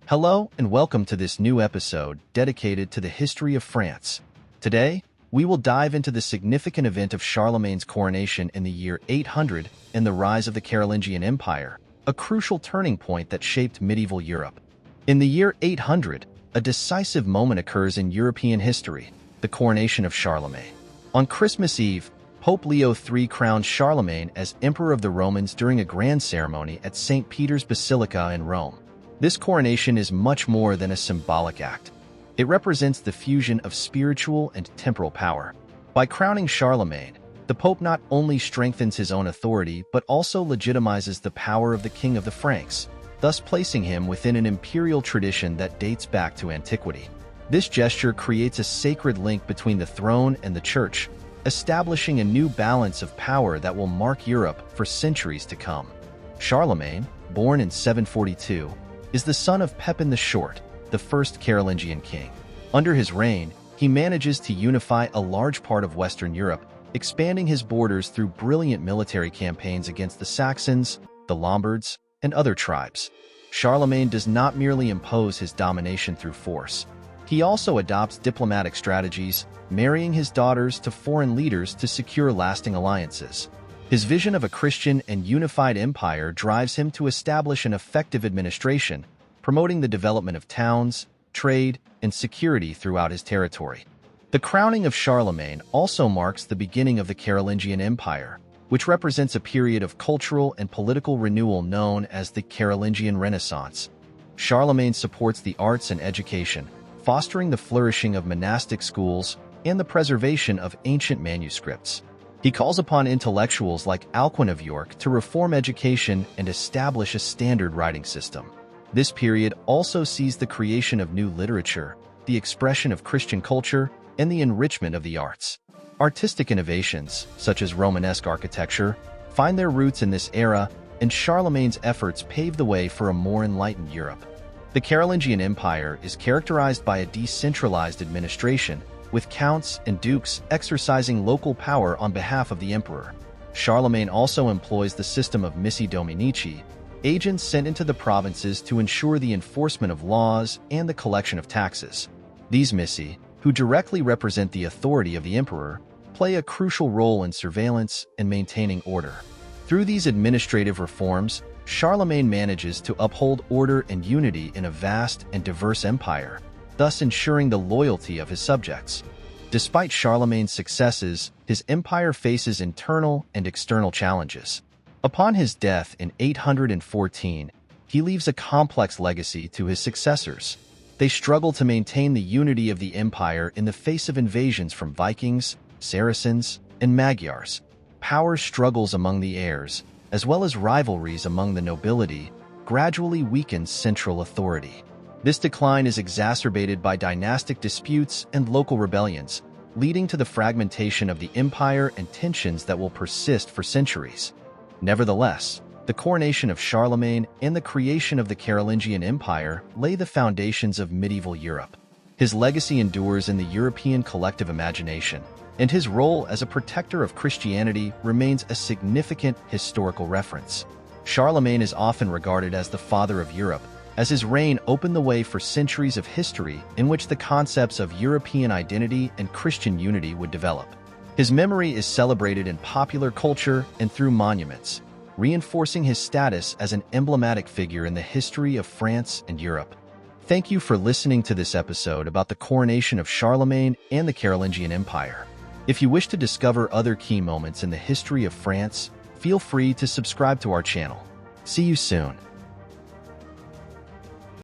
Hello and welcome to this new episode dedicated to the history of France. Today, we will dive into the significant event of Charlemagne's coronation in the year 800 and the rise of the Carolingian Empire, a crucial turning point that shaped medieval Europe. In the year 800, a decisive moment occurs in European history, the coronation of Charlemagne. On Christmas Eve, Pope Leo III crowned Charlemagne as Emperor of the Romans during a grand ceremony at St. Peter's Basilica in Rome. This coronation is much more than a symbolic act. It represents the fusion of spiritual and temporal power. By crowning Charlemagne, the Pope not only strengthens his own authority but also legitimizes the power of the King of the Franks, thus placing him within an imperial tradition that dates back to antiquity. This gesture creates a sacred link between the throne and the church, establishing a new balance of power that will mark Europe for centuries to come. Charlemagne, born in 742, is the son of Pepin the Short, the first Carolingian king. Under his reign, he manages to unify a large part of Western Europe, expanding his borders through brilliant military campaigns against the Saxons, the Lombards, and other tribes. Charlemagne does not merely impose his domination through force. He also adopts diplomatic strategies, marrying his daughters to foreign leaders to secure lasting alliances. His vision of a Christian and unified empire drives him to establish an effective administration, promoting the development of towns, trade, and security throughout his territory. The crowning of Charlemagne also marks the beginning of the Carolingian Empire, which represents a period of cultural and political renewal known as the Carolingian Renaissance. Charlemagne supports the arts and education, fostering the flourishing of monastic schools and the preservation of ancient manuscripts. He calls upon intellectuals like Alcuin of York to reform education and establish a standard writing system. This period also sees the creation of new literature, the expression of Christian culture, and the enrichment of the arts. Artistic innovations, such as Romanesque architecture, find their roots in this era, and Charlemagne's efforts pave the way for a more enlightened Europe. The Carolingian Empire is characterized by a decentralized administration, with counts and dukes exercising local power on behalf of the emperor. Charlemagne also employs the system of missi dominici, agents sent into the provinces to ensure the enforcement of laws and the collection of taxes. These missi, who directly represent the authority of the emperor, play a crucial role in surveillance and maintaining order. Through these administrative reforms, Charlemagne manages to uphold order and unity in a vast and diverse empire, thus ensuring the loyalty of his subjects. Despite Charlemagne's successes, his empire faces internal and external challenges. Upon his death in 814, he leaves a complex legacy to his successors. They struggle to maintain the unity of the empire in the face of invasions from Vikings, Saracens, and Magyars. Power struggles among the heirs, as well as rivalries among the nobility, gradually weakens central authority. This decline is exacerbated by dynastic disputes and local rebellions, leading to the fragmentation of the empire and tensions that will persist for centuries. Nevertheless, the coronation of Charlemagne and the creation of the Carolingian Empire lay the foundations of medieval Europe. His legacy endures in the European collective imagination, and his role as a protector of Christianity remains a significant historical reference. Charlemagne is often regarded as the father of Europe, as his reign opened the way for centuries of history in which the concepts of European identity and Christian unity would develop. His memory is celebrated in popular culture and through monuments, reinforcing his status as an emblematic figure in the history of France and Europe. Thank you for listening to this episode about the coronation of Charlemagne and the Carolingian Empire. If you wish to discover other key moments in the history of France, feel free to subscribe to our channel. See you soon.